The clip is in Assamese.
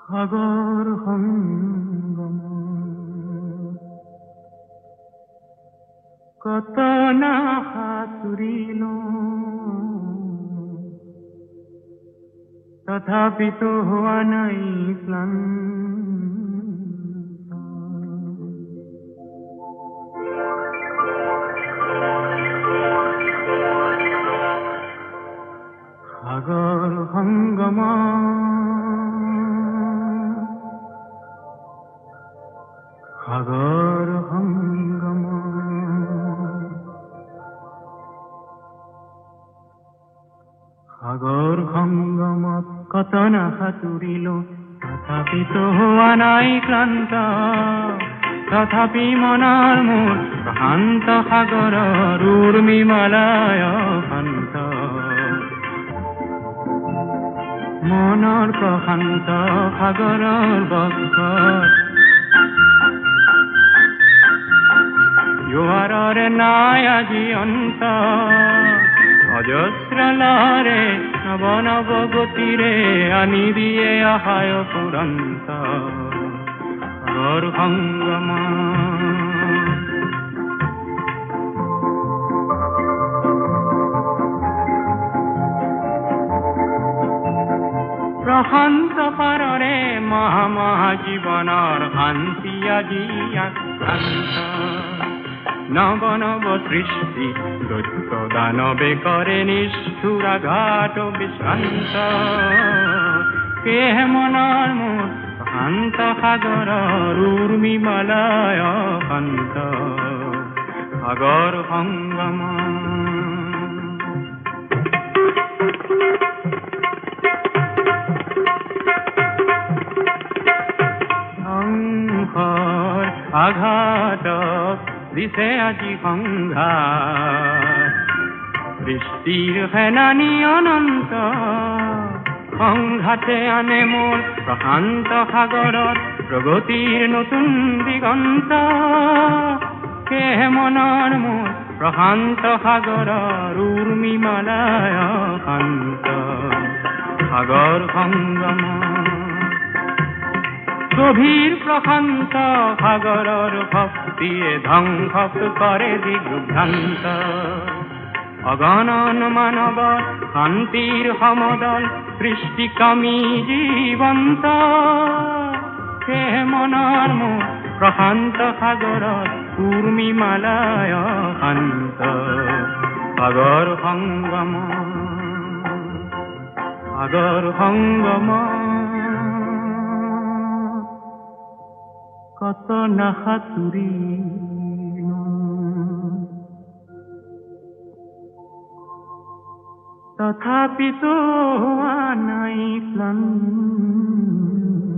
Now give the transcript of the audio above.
সাগৰ সঙ্গম কত না সাঁতুৰিল তথাপিতো হোৱা নাই ক্লান্ত। সাগৰ সংগম সাগৰ সংগম সাগৰ সংগমত কত না সাঁতুৰিলো তথাপিতো হোৱা নাই ক্লান্ত। তথাপি মনৰ মোৰ প্ৰশান্ত সাগৰৰ উৰ্মিমালায় শান্ত। মনৰ প্ৰশান্ত সাগৰৰ বক্ষত জোৱাৰৰে নাই আজি অন্ত। অজস্ৰ লহৰে নৱ নৱ গতিৰে আনি দিয়ে আশায় ফুৰন্ত। সাগৰ সংগম প্ৰশান্ত পাৰৰে মহা মহা জীৱনৰ শান্তি আজি আক্ৰান্ত। নৱ নৱ সৃষ্টি দৈত্য দানৱে কৰে নিষ্ঠুৰাঘাত বিশ্ৰান্ত। সেয়েহে মনৰ মোৰ শান্ত সাগৰৰ উৰ্মিমালায় শান্ত। সাগৰ সংগম ধ্বংসৰ আঘাতক দিছে আজি সংঘাত। সৃষ্টিৰ সেনানী অনন্ত সংঘাতে আনে মোৰ প্ৰশান্ত সাগৰত প্ৰগতিৰ নতুন দিগন্ত। সেয়েহে মনৰ মোৰ প্ৰশান্ত সাগৰৰ উৰ্মিমালায় শান্ত। সাগৰ সংগম গভীৰ প্ৰশান্ত সাগৰৰ ভক্তিয়ে ধ্বংস কৰে দিগ্ভ্ৰান্ত। অগণন মানৱৰ শান্তিৰ সমদল সৃষ্টিকামী জীৱন্ত। সেয়ে মনৰ মোৰ প্ৰশান্ত সাগৰত উৰ্মিমালায় শান্ত। সাগৰ সংগম সাগৰ সংগম কত না সাঁতুৰিলো তথাপিতো হোৱা নাই ক্লান্ত।